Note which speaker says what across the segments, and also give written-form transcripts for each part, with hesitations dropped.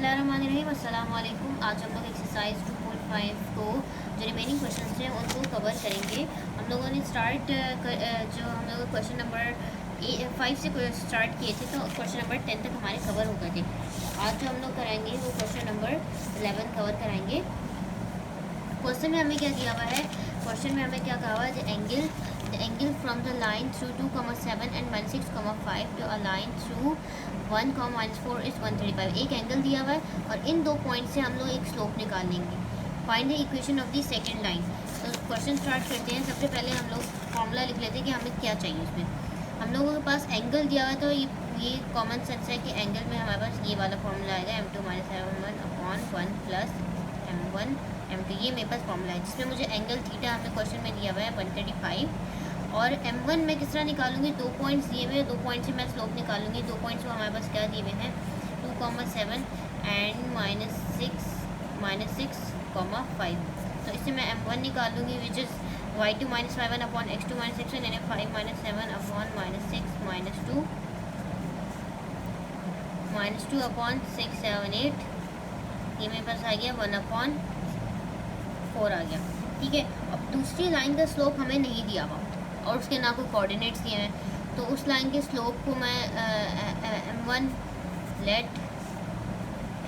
Speaker 1: बिस्मिल्लाहिर्रहमानिर्रहीम। अस्सलाम वालेकुम। आज हम लोग एक्सरसाइज 2.5 को जो रिमेनिंग क्वेश्चन थे उनको कवर करेंगे। हम लोगों ने जो हम लोग क्वेश्चन नंबर 5 से स्टार्ट किए थे, तो क्वेश्चन नंबर 10 तक हमारे कवर हो गए थे। आज जो हम लोग कराएंगे वो क्वेश्चन नंबर 11 कवर कराएंगे। क्वेश्चन में हमें क्या दिया हुआ है? क्वेश्चन में हमें क्या कहा हुआ है? The angle from the line through 2,7 and -6,5 to a line through 1,-4 is 135। एक एंगल दिया हुआ है और इन दो पॉइंट से हम लोग एक स्लोप निकाल लेंगे। Find the equation of the second line. तो क्वेश्चन स्टार्ट करते हैं। सबसे पहले हम लोग फॉर्मूला लिख लेते हैं कि हमें क्या चाहिए। उसमें हम लोगों के पास एंगल दिया हुआ है, तो ये कॉमन सेंस है कि एंगल में हमारे पास ये वाला फॉर्मूला आएगा, m2 - m1/1 plus m1 m2। ये मेरे पास फॉर्मूला है जिसमें मुझे एंगल थीटा हमें क्वेश्चन में दिया हुआ है 135। और m1 मैं किस तरह निकालूंगी? 2 पॉइंट्स दिए हुए हैं, 2 पॉइंट से मैं स्लोप निकालूंगी। 2 पॉइंट्स को हमारे पास क्या दिए हुए हैं? 2,7 एंड -6,5। तो इससे मैं m1 निकालूंगी, which is y2 - 5 x2 - 6 यानी 5 - 7 -2 -2/6 7 8। ये मेरे पास आ गया 1/4 आ गया। ठीक है। अब दूसरी लाइन का स्लोप हमें नहीं दिया हुआ और उसके ना कोई कोऑर्डिनेट्स दिए हैं, तो उस लाइन के स्लोप को मैं m1 let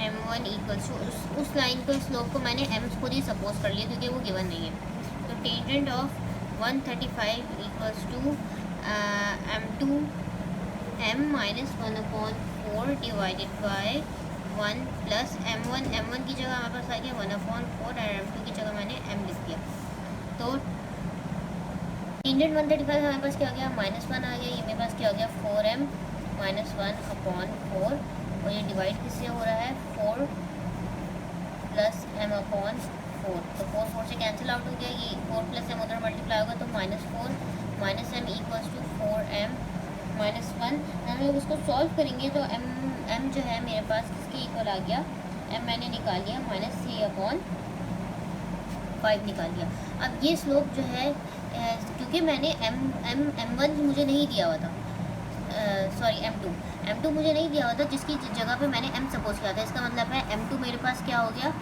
Speaker 1: m1 equals to उस लाइन के स्लोप को मैंने m खुद ही सपोज कर लिया क्योंकि वो गिवन नहीं है। तो tangent of 135 equals to m2 m - 1/4 divided by 1 plus m1 की जगह हमारे पास आ गया 1/4 और m2 की जगह मैंने m लिख दिया। तो टेंजेंट 135 हमारे पास क्या आ गया? -1 आ गया। ये मेरे पास क्या आ गया? 4m - 1/4 और ये डिवाइड किससे हो रहा है? 4 प्लस m/4। तो 4 से कैंसिल आउट हो गया। ये 4 प्लस m उधर मल्टीप्लाई होगा तो -4 - m इक्वल्स टू 4m - 1। हम लोग उसको सॉल्व करेंगे तो m जो है मेरे पास किसके इक्वल आ गया? m मैंने निकाल लिया -3/5 निकाल लिया। अब ये स्लोप जो है क्योंकि मैंने m1 मुझे नहीं दिया हुआ था, सॉरी m2 मुझे नहीं दिया हुआ था, जिसकी जगह पे मैंने m सपोज किया था। इसका मतलब है m2 मेरे पास क्या हो गया?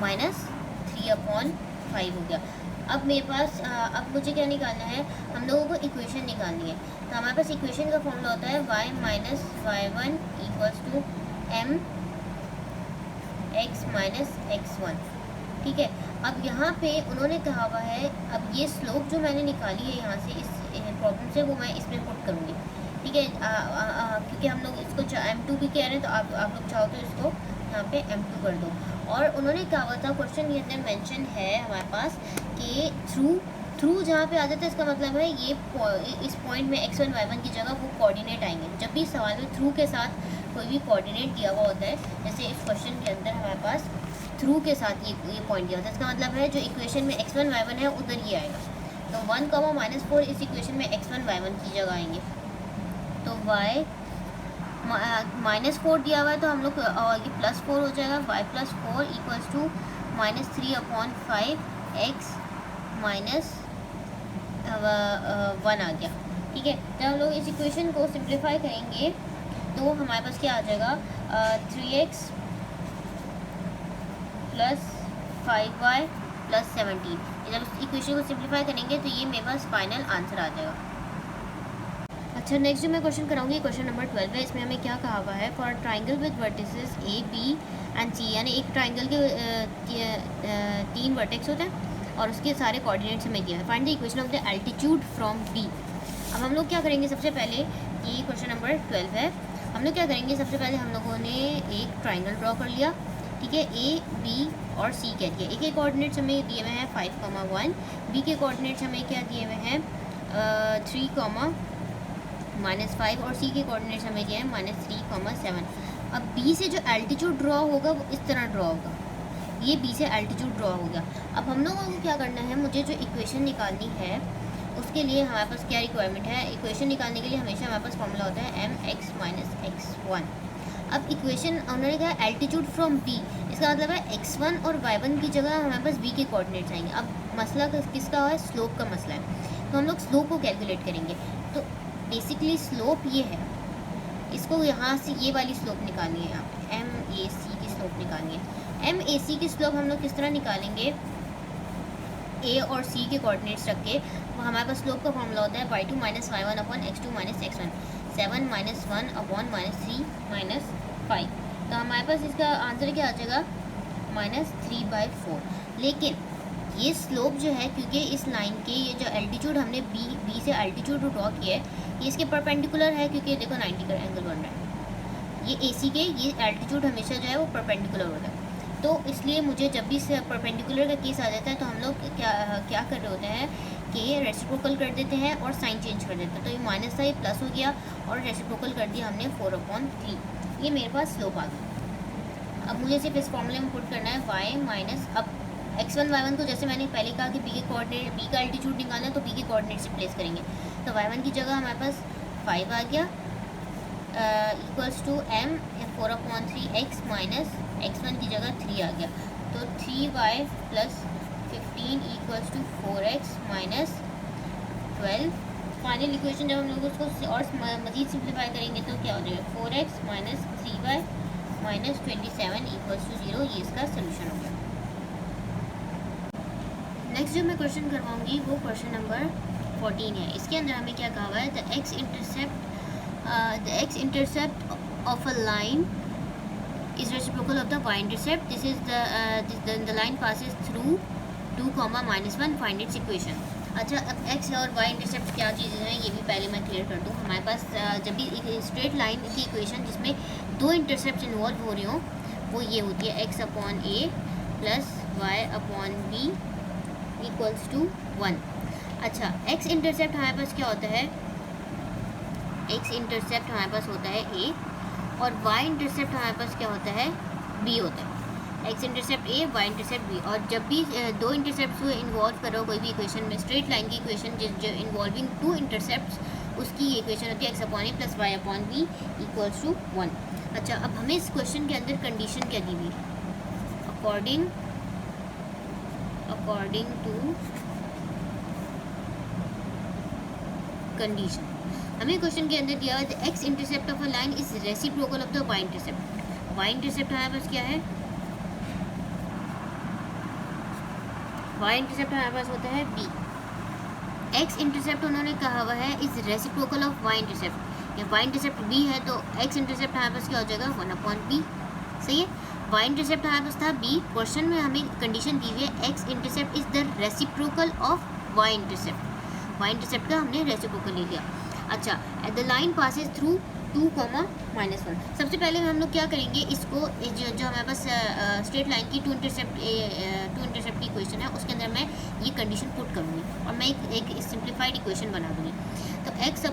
Speaker 1: -3/5 हो गया। अब मेरे पास अब मुझे क्या निकालना है? हम लोगों को इक्वेशन निकालनी है। तो हमारे पास इक्वेशन का फॉर्मूला होता है y - y1 equals to m x - x1। ठीक है। अब यहाँ पे उन्होंने कहा हुआ है, अब ये स्लोप जो मैंने निकाली है यहाँ से इस प्रॉब्लम से, वो मैं इसमें पुट करूँगी। ठीक है। क्योंकि हम लोग इसको m2 भी कह रहे हैं, तो आप लोग चाहो तो इसको यहाँ पे m2 कर दो। और उन्होंने कहा हुआ था, क्वेश्चन के अंदर मेंशन है हमारे पास कि थ्रू जहाँ पे आ जाता है, इसका मतलब है ये इस पॉइंट में x1 y1 की जगह वो कोऑर्डिनेट आएंगे। जब भी सवाल में थ्रू के साथ कोई भी कोऑर्डिनेट दिया हुआ होता है, जैसे इस क्वेश्चन के अंदर हमारे पास थ्रू के साथ ये पॉइंट दिया होता है, इसका मतलब है जो इक्वेशन में x1 y1 है उधर ही आएगा। तो 1, -4 इस इक्वेशन में x1 y1 की जगह आएंगे। तो y -4 दिया हुआ है, तो हम लोग ये +4 हो जाएगा। y + 4 इक्वल्स टू -3/5 x -1 आ गया। ठीक है। जब हम लोग इस इक्वेशन को सिंप्लीफाई करेंगे तो हमारे पास क्या आ जाएगा? 3x + 5y + 17। जब इस इक्वेशन को सिंप्लीफाई करेंगे तो ये मेरे पास फाइनल आंसर आ जाएगा। अच्छा, नेक्स्ट जो मैं क्वेश्चन कराऊंगी क्वेश्चन नंबर 12 है। इसमें हमें क्या कहा हुआ है? For triangle with vertices A, B and C, यानी एक ट्राइंगल के 3 वर्टेक्स होते हैं और उसके सारे कोऑर्डिनेट्स हमें दिया है। Find the equation of the altitude from B। अब हम लोग क्या करेंगे? सबसे पहले ये क्वेश्चन नंबर 12 है। हम लोग क्या करेंगे? सबसे पहले हम लोगों ने एक ट्राइंगल ड्रॉ कर लिया। ठीक है। A, B और C कह दिया। A के कोऑर्डिनेट्स हमें दिए हुए हैं 5,1। B के कोऑर्डिनेट्स हमें क्या दिए हुए हैं? 3, -5 और C के कोऑर्डिनेट्स हमें दिए हैं -3, 7। अब B से जो एल्टीट्यूड ड्रॉ होगा वो इस तरह ड्रॉ होगा। ये B से एल्टीट्यूड ड्रॉ हो गया। अब हम लोगों को क्या करना है? मुझे जो इक्वेशन निकालनी है उसके लिए हमारे पास क्या रिक्वायरमेंट है? इक्वेशन निकालने के लिए हमेशा हमारे पास फॉर्मूला होता है mx - x1। अब इक्वेशन उन्होंने कहा एल्टीट्यूड फ्रॉम B, इसका मतलब है x1 और y1 की जगह हमारे पास B के कोऑर्डिनेट्स आएंगे। अब मसला किसका है? स्लोप का मसला है। तो हम लोग स्लोप को कैलकुलेट करेंगे। तो बेसिकली स्लोप ये है, इसको यहाँ से ये वाली स्लोप निकालनी है। यहाँ पे MAC की स्लोप निकालनी है। एम ए सी की स्लोप हम लोग किस तरह निकालेंगे, ए और सी के कोऑर्डिनेट्स रख के। हमारे पास स्लोप का फॉर्मूला होता है y2 minus y1 upon x2 minus x1, 7 minus 1 upon minus 3 minus 5। तो हमारे पास इसका आंसर क्या आ जाएगा, -3/4। लेकिन ये स्लोप जो है, क्योंकि इस लाइन के ये जो एल्टीट्यूड हमने बी से एल्टीट्यूड ड्रॉ किया है, ये इसके परपेंडिकुलर है, क्योंकि देखो 90 का एंगल बन रहा है। ये AC के ये एल्टीट्यूड हमेशा जो है वो परपेंडिकुलर होता है। तो इसलिए मुझे जब भी परपेंडिकुलर का केस आ जाता है तो हम लोग क्या कर रहे होते हैं कि रेसिप्रोकल कर देते हैं और साइन चेंज कर देते हैं। तो ये माइनस था, ये प्लस हो गया और रेसिप्रोकल कर दिया हमने 4/3। ये मेरे पास स्लोप आ गया। अब मुझे सिर्फ इस फॉर्मूले में पुट करना है y माइनस, अब x1 y1 को जैसे मैंने पहले कहा कि b के कोऑर्डिनेट, b का एल्टीट्यूड निकालना है तो b के कोऑर्डिनेट से प्लेस करेंगे। तो y1 की जगह हमारे पास 5 आ गया equals to m 4/3x minus x1 की जगह 3 आ गया। तो 3y plus 15 equals to 4x minus 12। Final equation जब हम लोग उसको और मज़ीद सिंप्लीफाई करेंगे तो क्या हो जाएगा, 4x minus 3y minus 27 equals to 0। ये इसका सोल्यूशन हो गया। नेक्स्ट जो मैं क्वेश्चन करवाऊंगी वो क्वेश्चन नंबर 14 है। इसके अंदर हमें क्या कहा हुआ है, the x intercept of a line is reciprocal of the y intercept. This is the line passes through 2, -1. Find its equation. अच्छा, अब x और y इंटरसेप्ट क्या चीज़ें हैं ये भी पहले मैं क्लियर कर दूँ। हमारे पास जब भी एक स्ट्रेट लाइन की इक्वेशन जिसमें दो इंटरसेप्ट इन्वॉल्व हो रही हों वो ये होती है x/a plus y/b equals to 1। अच्छा, x इंटरसेप्ट हमारे पास क्या होता है, x इंटरसेप्ट हमारे पास होता है a और y इंटरसेप्ट हमारे पास क्या होता है, b होता है। x intercept a, y intercept b। और जब भी दो इंटरसेप्ट को इन्वॉल्व करो कोई भी इक्वेशन में, स्ट्रेट लाइन की इक्वेशन जो इन्वॉल्विंग टू इंटरसेप्ट्स, उसकी इक्वेशन होती है x/a plus y/b equals to 1। अच्छा, अब हमें इस क्वेश्चन के अंदर कंडीशन क्या दी हुई, अकॉर्डिंग टू कंडीशन हमें क्वेश्चन के अंदर दिया हुआ है x intercept of a line is reciprocal of the y intercept. Y intercept हमारे पास क्या है, वाई इंटरसेप्ट हमारे पास होता है बी। एक्स इंटरसेप्ट उन्होंने कहा हुआ है is reciprocal of y intercept. Y intercept b है तो एक्स इंटरसेप्ट हमारे पास क्या हो जाएगा, 1/b। सही है। वाई इंटरसेप्ट हमारे पास था बी। क्वेश्चन में हमें कंडीशन दी हुई है x intercept is the reciprocal of y intercept. Y intercept का हमने रेसिप्रोकल ले लिया। अच्छा, द लाइन पासिस थ्रू 2, -1। सबसे पहले हम लोग क्या करेंगे, इसको जो हमारे पास स्ट्रेट लाइन की टू इंटरसेप्ट की इक्वेशन है उसके अंदर मैं ये कंडीशन पुट करूँगी और मैं एक सिंप्लीफाइड इक्वेशन बना दूँगी। तो x/a,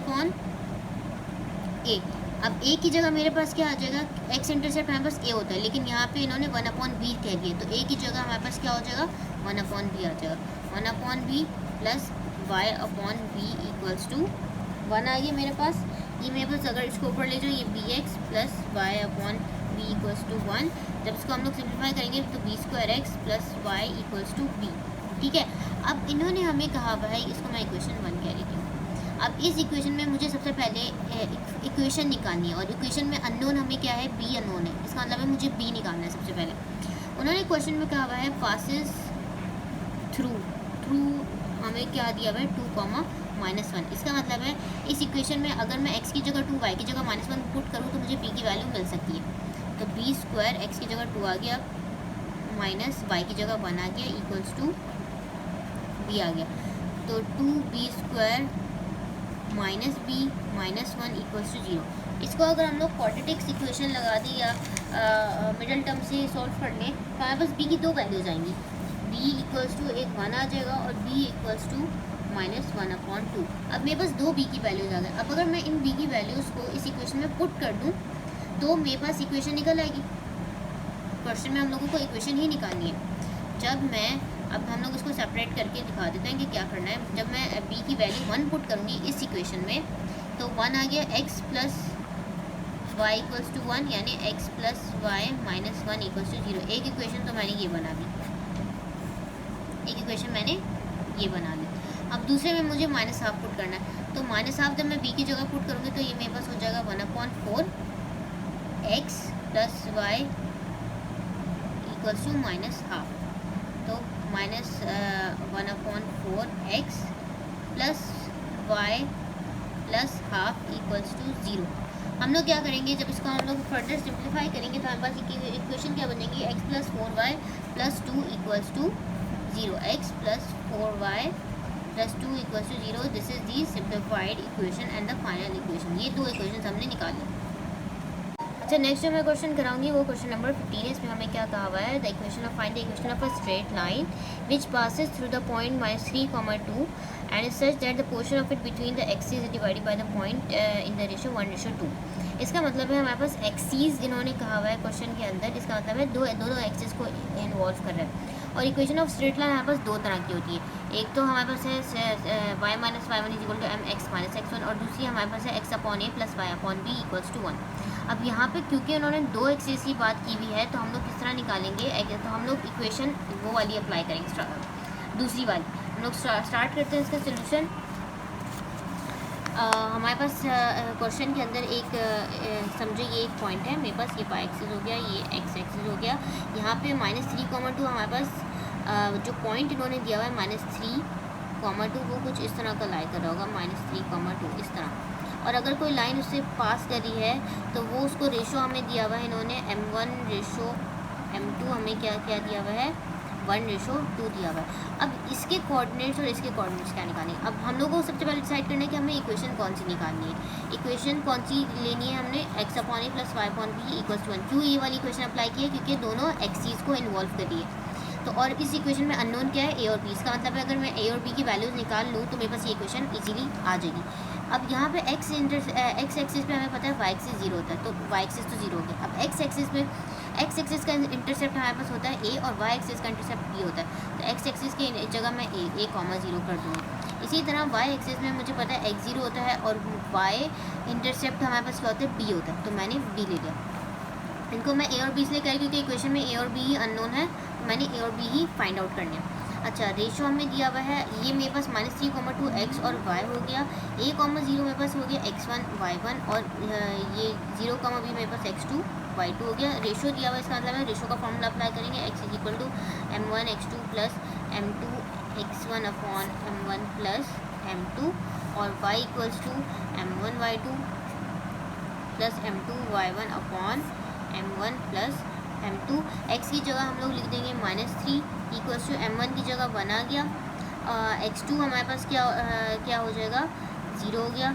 Speaker 1: अब a की जगह मेरे पास क्या आ जाएगा, x इंटरसेप्ट हमारे पास a होता है लेकिन यहाँ पे इन्होंने 1/b कह दिया, तो a की जगह हमारे पास क्या हो जाएगा, 1/b आ जाएगा। 1/b plus y/b equals to 1 आ गया मेरे पास। ये मेरे पास अगर इसको ऊपर ले जाओ, ये bx plus y/b equals to 1। जब इसको हम लोग सिंप्लीफाई करेंगे तो b² plus y equals to b। ठीक है। अब इन्होंने हमें कहा हुआ है, इसको मैं इक्वेशन 1 कह रही थी। अब इस इक्वेशन में मुझे सबसे पहले इक्वेशन निकालनी है और इक्वेशन में अननोन हमें क्या है, b अननोन है। इसका मतलब है मुझे b निकालना है सबसे पहले। उन्होंने क्वेश्चन में कहा हुआ है पासिस थ्रू हमें क्या दिया हुआ है, 2, -1। इसका मतलब है इस इक्वेशन में अगर मैं x की जगह 2, y की जगह -1 पुट करूँ तो मुझे b की वैल्यू मिल सकती है। तो b² x की जगह 2 आ गया माइनस y की जगह 1 आ गया इक्वल्स टू b आ गया। तो 2b² minus b minus 1 equals to 0। इसको अगर हम लोग क्वाड्रेटिक्स इक्वेशन लगा दी या मिडल टर्म से सॉल्व कर लें तो हमारे पास b की दो वैल्यूज आएंगी, b इक्वल्स टू एक 1 आ जाएगा और b इक्वल्स टू -1/2। अब मेरे पास दो b की वैल्यूज आ गए। अब अगर मैं इन b की वैल्यूज़ को इस इक्वेशन में पुट कर दूं तो मेरे पास इक्वेशन निकल आएगी। क्वेश्चन में हम लोगों को इक्वेशन ही निकालनी है। अब हम लोग इसको सेपरेट करके दिखा देते हैं कि क्या करना है। जब मैं b की वैल्यू 1 पुट करूँगी इस इक्वेशन में तो 1 आ गया, x plus y equals to 1 यानी x plus y minus 1 equals to 0। एक इक्वेशन तो मैंने ये बना दी, अब दूसरे में मुझे -1/2 पुट करना है। तो -1/2 जब मैं b की जगह पुट करूँगी तो ये मेरे पास हो जाएगा 1/4 x plus y equals to minus half, तो minus 1/4x plus y plus half equals to 0। हम लोग क्या करेंगे, जब इसको हम लोग फर्दर सिंप्लीफाई करेंगे तो हमारे पास इक्वेशन क्या बनेगी, x plus 4y plus 2 equals to 0, x plus 4y plus 2 equals to 0। This is the simplified equation and the final equation. ये दो इक्वेशन हमने निकाली। अच्छा, नेक्स्ट जो मैं क्वेश्चन कराऊंगी वो क्वेश्चन नंबर 15 है। इसमें हमें क्या कहा हुआ है, the equation of find the equation of a straight line which passes through the point -3, 2 and such that the portion of it between the axis is divided by the point in the ratio 1:2। इसका मतलब है हमारे पास axis इन्होंने कहा हुआ है question के अंदर, इसका मतलब है दो एक्सिस को इन्वॉल्व कर रहा है। और इक्वेशन ऑफ स्ट्रेट लाइन हमारे पास दो तरह की होती है, एक तो हमारे पास है y minus y1 is equal to m x minus x1, और दूसरी हमारे पास है x/a plus y/b equals to 1। अब यहाँ पे क्योंकि उन्होंने दो एक्सिस की बात की हुई है तो हम लोग किस तरह निकालेंगे, तो हम लोग इक्वेशन वो वाली अप्लाई करेंगे, दूसरी वाली। हम लोग स्टार्ट करते हैं इसका सोल्यूशन। हमारे पास क्वेश्चन के अंदर एक समझो ये एक पॉइंट है मेरे पास, ये y एक्सिस हो गया, ये x एक्सिस हो गया। यहाँ पे -3, 2 हमारे पास जो पॉइंट इन्होंने दिया हुआ है -3, 2 वो कुछ इस तरह का लाई कर रहा होगा, -3, 2 इस तरह। और अगर कोई लाइन उससे पास करी है तो वो उसको रेशो हमें दिया हुआ है इन्होंने m1 रेशो m2, हमें क्या क्या दिया हुआ है 1:2 दिया हुआ है। अब इसके कोऑर्डिनेट्स और इसके कोऑर्डिनेट्स क्या निकालेंगे। अब हम लोगों को सबसे पहले डिसाइड करना है कि हमें इक्वेशन कौन सी निकालनी है। इक्वेशन कौन सी लेनी है हमने, x/a plus y/b equals to 1। क्यों ये वाली इक्वेशन अप्लाई की है, क्योंकि दोनों एक्सिस को इन्वॉल्व कर रही है। तो और इस इक्वेशन में अननोन क्या है, a और b। इसका मतलब है अगर मैं a और b की वैल्यूज़ निकाल लूँ तो मेरे पास ये इक्वेशन इजीली आ जाएगी। अब यहाँ पे x एक्सिस पे हमें पता है y एक्सिस 0 होता है, तो y एक्सिस तो 0 हो गया। अब x एक्सिस का इंटरसेप्ट हमारे पास होता है a और y एक्सिस का इंटरसेप्ट b होता है। तो x एक्सिस की जगह मैं a, 0 कर दूँगी। इसी तरह y एक्सिस में मुझे पता है x 0 होता है और y इंटरसेप्ट हमारे पास क्या होता है, b होता है, तो मैंने b ले लिया। इनको मैं a और b इसलिए कह क्योंकि इक्वेशन में a और b ही अननोन है, तो मैंने a और b ही फाइंड आउट करने हैं। अच्छा, रेशो हमें दिया हुआ है, ये मेरे पास -3, 2 x और y हो गया, a, 0 मेरे पास हो गया x1 y1, और ये 0, b मेरे पास x2 y2 हो गया। रेशो दिया हुआ है, इसका मतलब है रेशो का फॉर्मूला अप्लाई करेंगे, x is equal to m1 x2 plus m2 x1 upon m1 plus m2, और y equals to m1 y2 plus m2 y1 upon m1 plus m2। x की जगह हम लोग लिख देंगे -3 इक्वल्स टू m1 की जगह 1 आ गया, x2 हमारे पास क्या हो जाएगा 0 हो गया,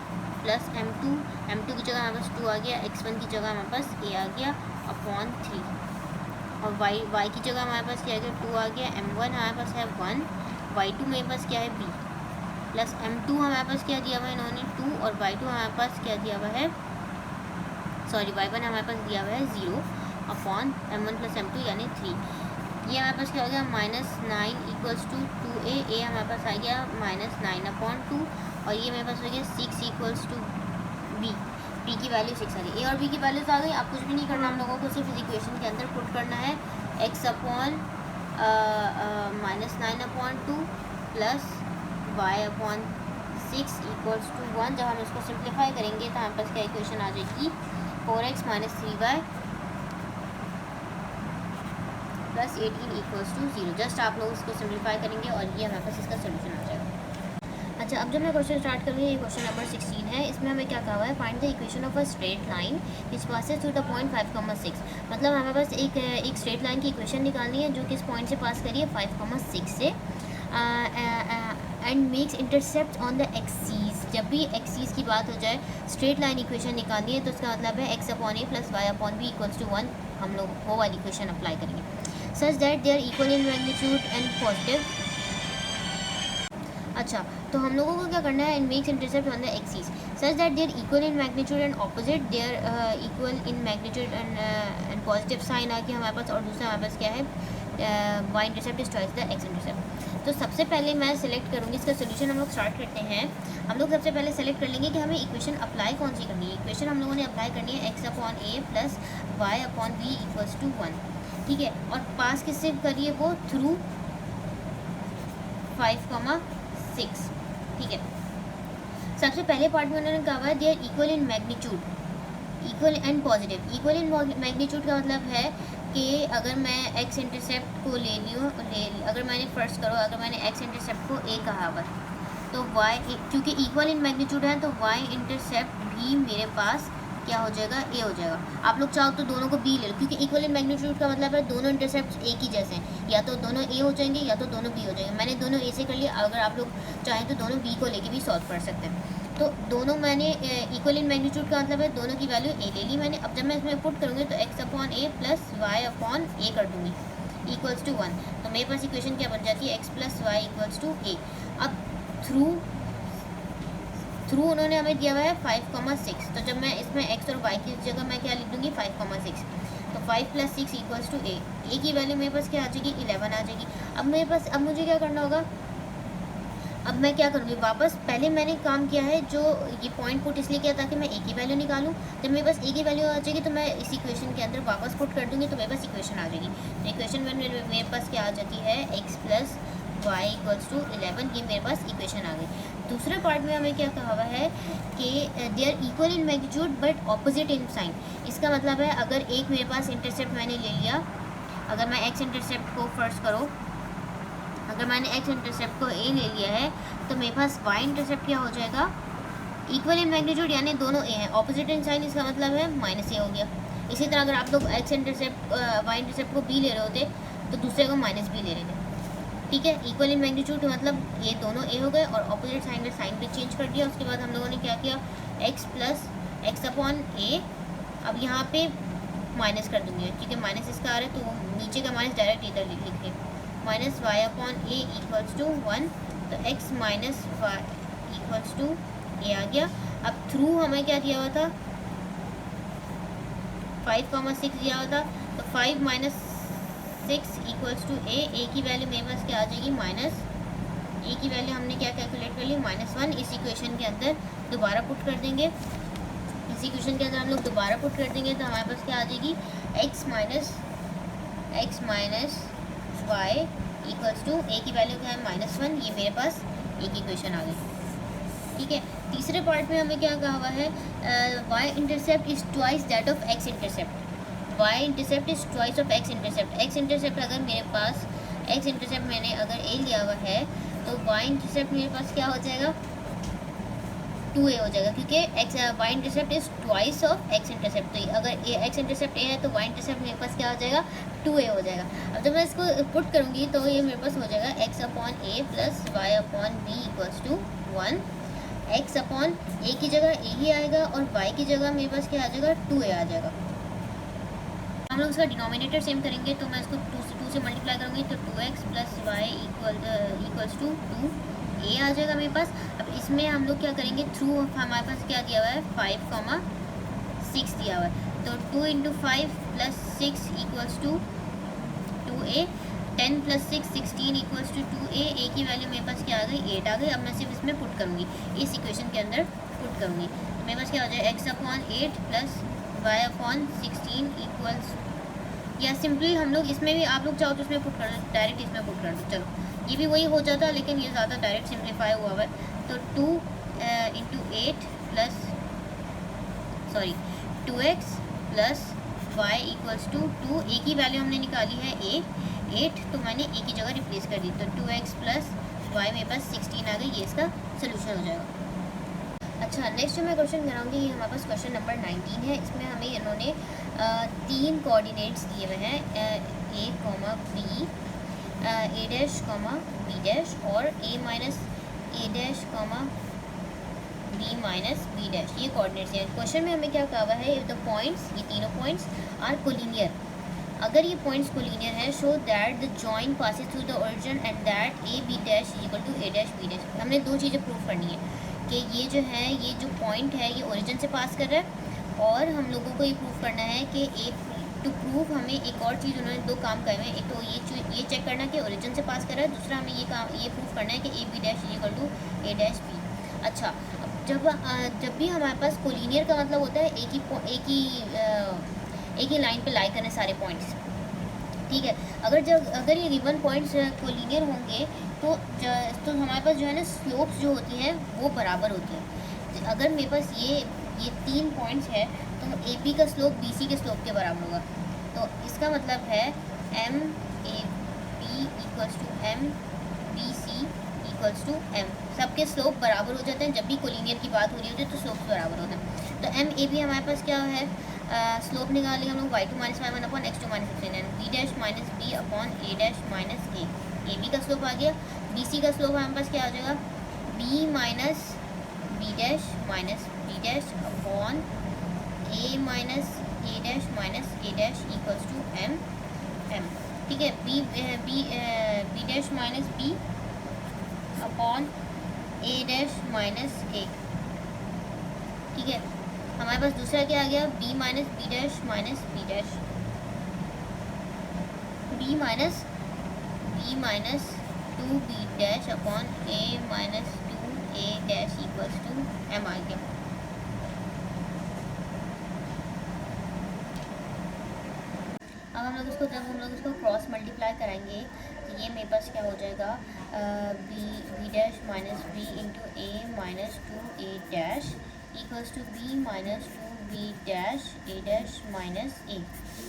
Speaker 1: प्लस m2 की जगह हमारे पास 2 आ गया, x1 की जगह हमारे पास a आ गया अपॉन 3, और y की जगह हमारे पास क्या आ गया 2 आ गया, m1 हमारे पास है 1, y2 मेरे पास क्या है b, प्लस m2 हमारे पास क्या दिया हुआ है इन्होंने 2, और y2 हमारे पास क्या दिया हुआ है, सॉरी y1 हमारे पास दिया हुआ है 0 अपॉन m1 प्लस m2 यानी 3। ये हमारे पास क्या हो गया -9 इक्वल्स टू 2a, हमारे पास आ गया -9/2, और ये मेरे पास हो गया 6 इक्वल्स टू b की वैल्यू 6 आ गई। a और b की वैल्यूज आ गई। आप कुछ भी नहीं करना, हम लोगों को सिर्फ इस इक्वेशन के अंदर पुट करना है x upon -9/2 plus y upon 6 equals to 1। जब हम इसको सिंप्लीफाई करेंगे तो हमारे पास क्या इक्वेशन आ जाएगी 4x - 3y plus 18 equals to 0। Just आप लोग इसको सिंप्लीफाई करेंगे और ये हमारे पास इसका सोल्यूशन आ जाएगा। अच्छा, अब जब मैं क्वेश्चन स्टार्ट करूँगी, ये क्वेश्चन नंबर 16 है। इसमें हमें क्या कहा हुआ है, find the equation of a straight line which passes through the point 5,6। मतलब हमारे पास एक स्ट्रेट लाइन की इक्वेशन निकालनी है जो कि इस पॉइंट से पास करिए 5,6 से, and makes intercept on the axes. जब भी एक्सीज की बात हो जाए, स्ट्रेट लाइन इक्वेशन निकालनी है तो इसका मतलब है x/a plus y/b equals to 1। हम लोग वो वाली इक्वेशन अप्लाई करेंगे, such that they are equal in magnitude and positive. अच्छा, तो हम लोगों को क्या करना है, in makes intercept on the axis such that they are equal in magnitude and opposite, they are equal in magnitude and positive sign आ गया हमारे पास, और दूसरा हमारे पास क्या है y intercept is twice the x intercept. तो सबसे पहले मैं सेलेक्ट करूँगी इसका सोल्यूशन। हम लोग स्टार्ट करते हैं। हम लोग सबसे पहले सेलेक्ट कर लेंगे कि हमें इक्वेशन अप्लाई कौन सी करनी है। इक्वेशन हम लोगों ने अप्लाई करनी है x/a plus y/b equals to 1, ठीक है। और पास किससे करिए, वो थ्रू 5,6, ठीक है। सबसे पहले पार्ट में उन्होंने कहा है they are equal in magnitude, equal and positive. Equal in magnitude का मतलब है कि अगर मैं एक्स इंटरसेप्ट को ले लियो अगर मैंने फर्स्ट करो अगर मैंने एक्स इंटरसेप्ट को ए कहा हुआ तो वाई क्योंकि इक्वल इन मैग्नीट्यूड है तो वाई इंटरसेप्ट भी मेरे पास क्या हो जाएगा ए हो जाएगा। आप लोग चाहो तो दोनों को बी ले लो क्योंकि इक्वल इन मैग्नीट्यूड का मतलब है दोनों इंटरसेप्ट एक ही जैसे हैं, या तो दोनों ए हो जाएंगे या तो दोनों बी हो जाएंगे। मैंने दोनों ए से कर लिया, अगर आप लोग चाहें तो दोनों बी को लेके भी सॉल्व कर सकते हैं। तो दोनों मैंने इक्वल इन मैग्नीट्यूड का मतलब है दोनों की वैल्यू ए ले ली मैंने। अब जब मैं इसमें पुट करूँगी तो x upon a plus y upon ए कर दूँगी इक्वल्स टू 1। तो मेरे पास इक्वेशन क्या बन जाती है x plus y equals to a. अब थ्रू उन्होंने हमें दिया हुआ है 5,6। तो जब मैं इसमें x और y की जगह मैं क्या लिख दूँगी 5,6। तो 5 + 6 = a की वैल्यू मेरे पास क्या आ जाएगी 11 आ जाएगी। अब मेरे पास अब मुझे क्या करना होगा, अब मैं क्या करूँगी वापस पहले मैंने काम किया है जो ये पॉइंट पुट इसलिए किया ताकि मैं a की वैल्यू निकालूँ। जब मेरे पास a की वैल्यू आ जाएगी तो मैं इस इक्वेशन के अंदर वापस पुट कर दूँगी तो मेरे पास इक्वेशन आ जाएगी। तो इक्वेशन में मेरे पास क्या आ जाती है x + y = 11। ये मेरे पास इक्वेशन आ गई। दूसरे पार्ट में हमें क्या कहा हुआ है कि they are equal in magnitude but opposite in sign. इसका मतलब है अगर एक मेरे पास इंटरसेप्ट मैंने ले लिया, अगर मैं एक्स इंटरसेप्ट को फर्स्ट करो, अगर मैंने एक्स इंटरसेप्ट को ए ले लिया है तो मेरे पास वाई इंटरसेप्ट क्या हो जाएगा इक्वल इन मैग्नीट्यूड यानी दोनों ए हैं, ऑपोजिट इन साइन इसका मतलब है -a हो गया। इसी तरह अगर आप लोग एक्स इंटरसेप्ट वाई इंटरसेप्ट को बी ले रहे होते तो दूसरे को -b ले रहे थे। ठीक है, इक्वल इन मैग्नीट्यूड मतलब ये दोनों ए हो गए और ऑपोजिट साइन में साइन भी चेंज कर दिया। उसके बाद हम लोगों ने क्या किया x + x अपॉन ए। अब यहाँ पे माइनस कर दूँगी क्योंकि माइनस इसका आ रहा है तो नीचे का माइनस डायरेक्ट इधर लिखे -y अपॉन ए = 1। तो x - y = a आ गया। अब थ्रू हमें क्या दिया हुआ था 5,6 दिया हुआ था तो 5 - 6 = a की वैल्यू मेरे पास क्या आ जाएगी a की वैल्यू हमने क्या कैलकुलेट कर ली -1। इस इक्वेशन के अंदर दोबारा पुट कर देंगे, इस इक्वेशन के अंदर हम लोग दोबारा पुट कर देंगे तो हमारे पास क्या आ जाएगी x - y = a की वैल्यू क्या है -1। ये मेरे पास एक इक्वेशन आ गई। ठीक है, तीसरे पार्ट में हमें क्या कहा हुआ है y intercept is twice that of x intercept. y intercept is twice of x intercept. x intercept अगर मेरे पास x इंटरसेप्ट मैंने अगर a लिया हुआ है तो y इंटरसेप्ट मेरे पास क्या हो जाएगा 2a हो जाएगा क्योंकि y intercept is twice of x intercept. तो अगर x इंटरसेप्ट a है तो y इंटरसेप्ट मेरे पास क्या हो जाएगा 2a हो जाएगा। अब जब मैं इसको पुट करूँगी तो ये मेरे पास हो जाएगा x upon a plus y upon b = 1। x upon a की जगह a ही आएगा और y की जगह मेरे पास क्या आ जाएगा 2a आ जाएगा। हम लोग इसका डिनोमिनेटर सेम करेंगे तो मैं इसको 2 से मल्टीप्लाई करूँगी तो 2x + y = 2a आ जाएगा मेरे पास। अब इसमें हम लोग क्या करेंगे थ्रू हमारे पास क्या दिया हुआ है 5,6 दिया हुआ है तो 2 × 5 + 6 = 2a। 10 + 6 16 = 2a। a की वैल्यू मेरे पास क्या आ गई 8 आ गई। अब मैं सिर्फ इसमें पुट करूँगी, इस इक्वेशन के अंदर पुट करूँगी तो मेरे पास क्या हो जाएगा x upon 8 plus y upon 16 या सिंपली हम लोग इसमें भी आप लोग चाहो तो इसमें पुट कर दो, डायरेक्ट इसमें पुट कर दो। चलो ये भी वही हो जाता है लेकिन ये ज़्यादा डायरेक्ट सिंप्लीफाई हुआ है। तो 2 × 8 plus 2x plus y = 2। a की वैल्यू हमने निकाली है 8 तो मैंने a की जगह रिप्लेस कर दी तो 2x प्लस y मेरे पास 16 आ गई। ये इसका सोल्यूशन हो जाएगा। अच्छा, नेक्स्ट जो मैं क्वेश्चन कराऊंगी ये हमारे पास क्वेश्चन नंबर 19 है। इसमें हमें इन्होंने 3 कोऑर्डिनेट्स दिए हुए हैं a, b, a', b' और a - a', b' ये कोऑर्डिनेट्स हैं। क्वेश्चन में हमें क्या कहा हुआ है द पॉइंट्स, ये तीनों पॉइंट्स आर कोलिनियर। अगर ये पॉइंट्स कोलिनियर है show that the joint passes through the origin and that a b' = a' b'। हमने दो चीज़ें प्रूव करनी है कि ये जो है ये जो पॉइंट है ये ओरिजिन से पास कर रहा है और हम लोगों को ये प्रूव करना है कि टू प्रूव हमें एक और चीज़ उन्होंने दो काम करे हैं। एक तो ये चेक करना कि ओरिजिन से पास कर रहा है, दूसरा हमें ये प्रूव करना है कि a b' = a' b। अच्छा, अब जब भी हमारे पास कोलिनियर का मतलब होता है एक ही लाइन पे लाई करें सारे पॉइंट्स। ठीक है, अगर ये गिवन पॉइंट्स कोलिनियर होंगे तो हमारे पास जो है ना स्लोप्स जो होती हैं वो बराबर होती हैं। अगर मेरे पास ये 3 पॉइंट्स है तो ए बी का स्लोप बी सी के स्लोप के बराबर होगा। तो इसका मतलब है m A B equals to m B C equals to m. सबके स्लोप बराबर हो जाते हैं, जब भी कोलिनियर की बात हो रही होती है तो स्लोप बराबर होते हैं। तो एम ए बी हमारे पास क्या है, स्लोप निकाल लिया हम लोग y2 minus y one upon x2 minus x3 b dash minus b upon a dash minus a B का स्लोप आ गया। बी सी का स्लोप हमारे पास क्या आ जाएगा, b minus b dash minus b dash upon a minus a dash equals to m m. ठीक है, b dash minus b upon a dash minus a. ठीक है, हमारे पास दूसरा क्या आ गया, b minus b dash minus b dash, b minus two b dash upon a minus two a dash equals to m आ गया। अब हम लोग इसको क्रॉस मल्टीप्लाई कराएंगे तो ये मेरे पास क्या हो जाएगा, b dash minus b into a minus two a dash equals to b minus two b dash a dash minus a.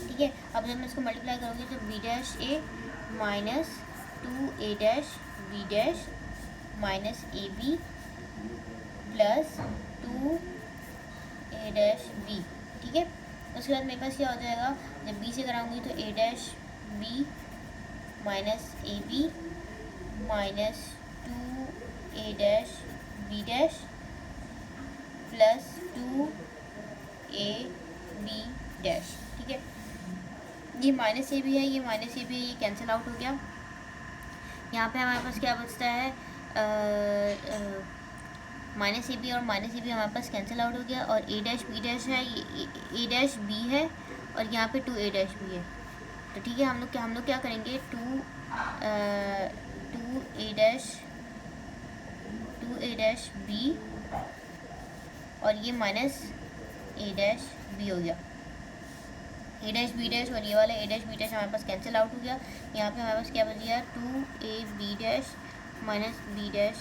Speaker 1: ठीक है, अब जब मैं इसको मल्टीप्लाई करूँगी तो b dash a minus two a dash b dash minus a b plus two a dash b. ठीक है, उसके बाद मेरे पास क्या हो जाएगा, जब बी से कराऊंगी तो a dash b minus a b minus two a dash b dash plus two a b dash. ठीक है, ये माइनस ए भी है, ये माइनस ए भी है, ये कैंसिल आउट हो गया। यहाँ पे हमारे पास क्या बचता है, माइनस ए बी और माइनस ए बी हमारे पास कैंसिल आउट हो गया, और ए डैश बी डैश है, ए डैश बी है, और यहाँ पे टू ए डैश बी है। तो ठीक है, हम लोग क्या करेंगे, टू ए डैश बी और ये माइनस ए डैश बी हो गया, ए डैश बी डैश और ये वाला ए डैश बी डैश हमारे पास कैंसिल आउट हो गया। यहाँ पे हमारे पास क्या बच गया, two a b dash minus b dash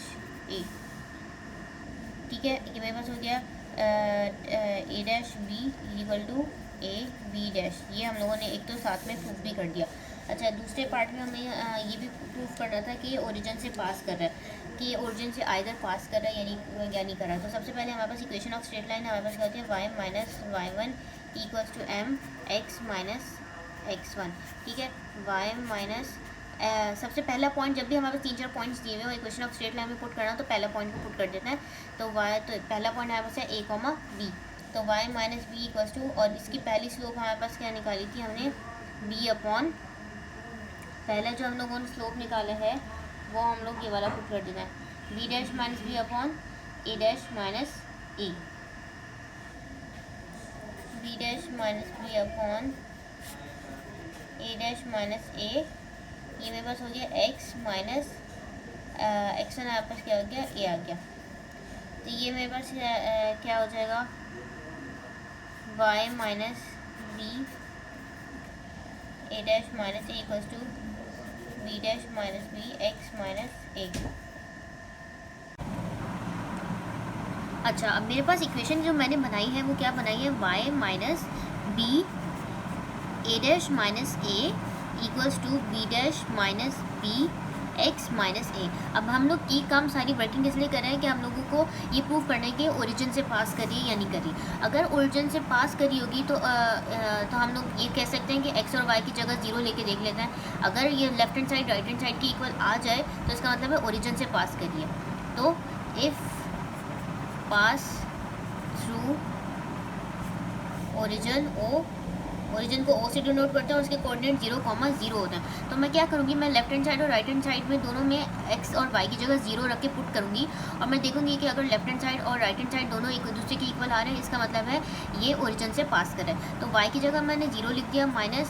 Speaker 1: a. ठीक है, ये मेरे पास हो गया a dash b equal to a b dash. ये हम लोगों ने एक तो साथ में प्रूफ भी कर दिया। अच्छा, दूसरे पार्ट में हमें ये भी प्रूफ करना था कि ओरिजिन से पास कर रहा है, कि ओरिजिन से आइदर पास कर रहा है या नहीं कर रहा है। तो सबसे पहले हमारे पास इक्वेशन ऑफ स्ट्रेट लाइन हमारे पास क्या होती है, y minus y one equals to m x minus x one. ठीक है, वाई माइनस सबसे पहला पॉइंट, जब भी हमारे पास 3-4 पॉइंट्स दिए हुए हैं इक्वेशन ऑफ स्ट्रेट लाइन में पुट करना तो पहला पॉइंट को पुट कर देना है। तो पहला पॉइंट हमारे पास है ए कॉमा बी, तो y minus b equals to, और इसकी पहली स्लोप हमारे पास क्या निकाली थी हमने, बी अपॉन, पहले जो हम लोगों ने स्लोप निकाला है वो हम लोग ये वाला पुट कर देना है, b dash minus b upon a dash minus a, b dash minus b upon a dash minus a. ये मेरे पास हो गया एक्स माइनस एक्स वन, आपके पास क्या हो गया, ए आ गया। तो ये मेरे पास क्या हो जाएगा, y minus b a dash minus a equals to b dash minus b x minus a. अच्छा, अब मेरे पास इक्वेशन जो मैंने बनाई है वो क्या बनाई है, y minus b a dash minus a equals to b dash minus b x minus a. अब हम लोग की काम सारी वर्किंग इसलिए कर रहे हैं कि हम लोगों को ये प्रूव करने के ओरिजिन से पास करिए या नहीं करिए। अगर ओरिजिन से पास करी होगी तो हम लोग ये कह सकते हैं कि एक्स और वाई की जगह 0 लेके देख लेते हैं। अगर ये left hand side right hand side की इक्वल आ जाए तो इसका मतलब है ओरिजिन से पास करिए। तो इफ़ पास थ्रू ओरिजिन को ओ से डिनोट करते हैं और उसके कोऑर्डिनेट 0,0 होते हैं। तो मैं क्या करूँगी, मैं लेफ्ट हैंड साइड और राइट हैंड साइड में दोनों में एक्स और वाई की जगह 0 रख के पुट करूँगी, और मैं देखूँगी कि अगर लेफ्ट हैंड साइड और राइट हैंड साइड दोनों एक दूसरे के इक्वल आ रहे हैं, इसका मतलब है ये ओरिजिन से पास कर रहे हैं। तो वाई की जगह मैंने 0 लिख दिया, minus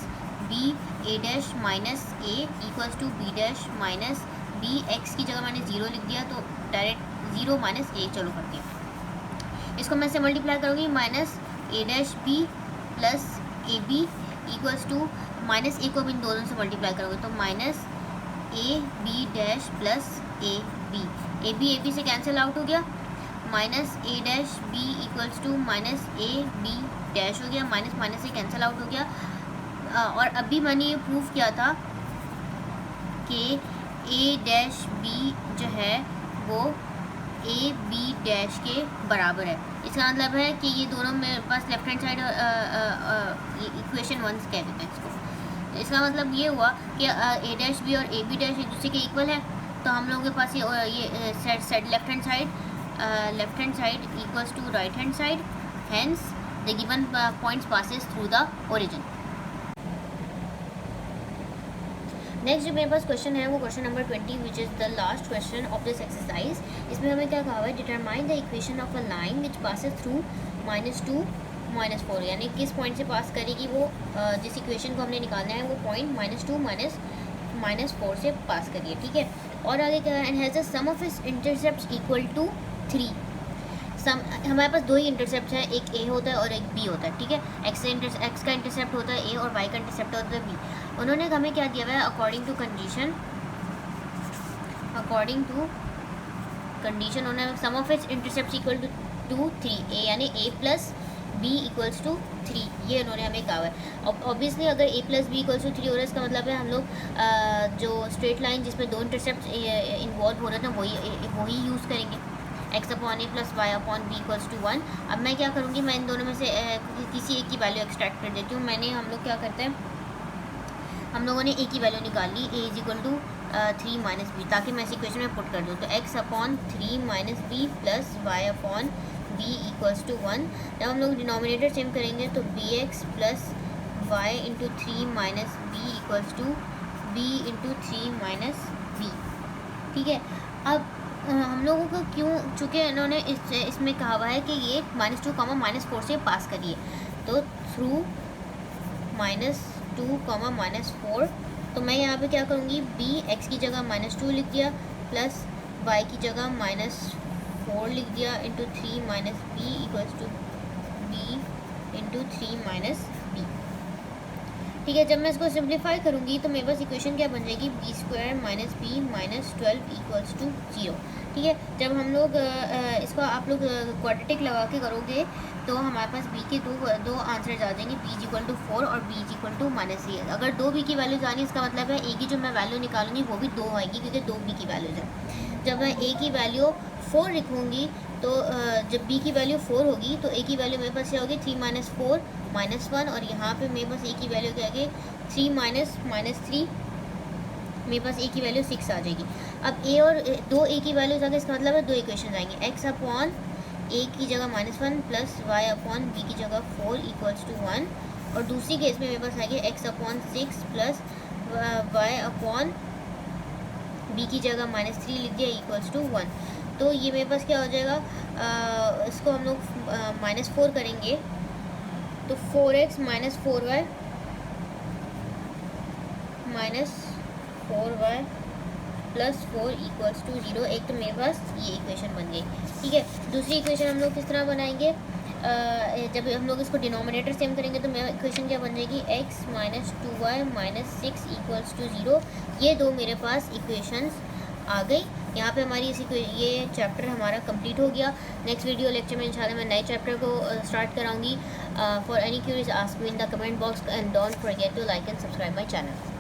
Speaker 1: b a dash minus a equals to b dash minus b x की जगह मैंने 0 लिख दिया, तो डायरेक्ट 0 माइनस ए चलो कर दिया। इसको मैं से मल्टीप्लाई करूँगी, minus a dash b plus a B equals to minus a को भी इन दोनों से मल्टीप्लाई करोगे तो minus a b dash plus a b से कैंसिल आउट हो गया, minus a dash b equals to minus a b dash हो गया, माइनस माइनस से कैंसिल आउट हो गया, और अभी मैंने ये प्रूव किया था कि ए डैश बी जो है वो ए बी डैश के बराबर है। इसका मतलब है कि ये दोनों मेरे पास लेफ्ट हैंड साइड इक्वेशन 1 कह देते हैं इसको। इसका मतलब ये हुआ कि ए डैश बी और ए बी डैश एक दूसरे के इक्वल है, तो हम लोगों के पास ये set left hand side equals to right hand side, hence the given points passes through the origin. Next जो मेरे पास क्वेश्चन है वो question number 20 which is the last question of this exercise. इसमें हमें क्या कहा हुआ है, determine the equation of a line which passes through -2 -4, यानी किस पॉइंट से पास करेगी वो जिस इक्वेशन को हमने निकालना है वो पॉइंट -2 -4 से पास करिए, ठीक है। और आगे क्या है, and has the sum of its intercepts equal to 3। हमारे पास दो ही इंटरसेप्ट है, एक ए होता है और एक बी होता है, ठीक है। एक्स का इंटरसेप्ट होता है ए और वाई का इंटरसेप्ट होता है बी। उन्होंने हमें क्या दिया हुआ है, अकॉर्डिंग टू कंडीशन उन्होंने sum of its intercept equal to 3, a यानी a plus b equals to 3, ये उन्होंने हमें कहा है। ऑब्वियसली अगर a plus b equals to 3 हो रहा है, इसका मतलब है हम लोग जो स्ट्रेट लाइन जिसमें दो इंटरसेप्ट इन्वॉल्व हो रहे थे वही यूज़ करेंगे, x upon a plus y upon b equals to 1। अब मैं क्या करूँगी, मैं इन दोनों में से किसी एक की वैल्यू एक्सट्रैक्ट कर देती हूँ। हम लोग क्या करते हैं, हम लोगों ने ए की वैल्यू निकाल ली, a is equal to 3 minus b, ताकि मैं इस इक्वेशन में पुट कर दूँ। तो x upon 3 minus b plus y upon b equals to 1। जब हम लोग डिनोमिनेटर सेम करेंगे तो b x plus y into 3 minus b equals to b into 3 minus b, ठीक है। अब हम लोगों को क्यों, चूँकि इन्होंने इसमें कहा हुआ है कि ये -2 -4 से पास करिए, तो थ्रू -2 -4, तो मैं यहाँ पे क्या करूँगी, बी एक्स की जगह -2 लिख दिया प्लस वाई की जगह -4 लिख दिया into 3 minus b equals to b into 3 minus b, ठीक है। जब मैं इसको सिंप्लीफाई करूँगी तो मेरे पास इक्वेशन क्या बन जाएगी, b square minus b minus 12 equals to 0, ठीक है। जब हम लोग इसको आप लोग क्वाड्रेटिक लगा के करोगे तो हमारे पास बी के दो आंसर्स आ जाएंगे, बी इक्वल टू 4 और बी इक्वल टू -3। अगर 2 बी की वैल्यूज आनी, इसका मतलब है ए की जो मैं वैल्यू निकालूंगी वो भी 2 आएगी, क्योंकि 2 बी की वैल्यूज है। जब मैं ए की वैल्यू 4 लिखूँगी तो जब बी की वैल्यू 4 होगी तो ए की वैल्यू मेरे पास क्या होगी, 3 - 4 -1, और यहाँ पे मेरे पास ए की वैल्यू क्या आएगी, 3 -3, मेरे पास ए की वैल्यू 6 आ जाएगी। अब ए और 2 ए की वैल्यूज आ गई, इसका मतलब है 2 इक्वेशन आएंगे, एक्स अपॉन ए की जगह -1 प्लस वाई अपॉन बी की जगह 4 इक्वल्स टू 1, और दूसरी केस में मेरे पास आएगी x upon 6 plus y upon b की जगह -3 लिख दिया इक्वल्स टू 1। तो ये मेरे पास क्या हो जाएगा, इसको हम लोग -4 करेंगे तो 4x - 4y plus 4 equals to 0। एक तो मेरे पास ये इक्वेशन बन गई, ठीक है। दूसरी इक्वेशन हम लोग किस तरह बनाएंगे, जब हम लोग इसको डिनोमिनेटर सेम करेंगे तो मेरा इक्वेशन क्या बन जाएगी, x - 2y - 6 इक्वल्स टू 0। ये दो मेरे पास इक्वेशंस आ गई। यहाँ पे हमारी ये चैप्टर हमारा कंप्लीट हो गया। नेक्स्ट वीडियो लेक्चर में इंशाल्लाह मैं नए चैप्टर को स्टार्ट कराऊंगी। For any queries ask me in the comment box and don't forget to like and subscribe my channel.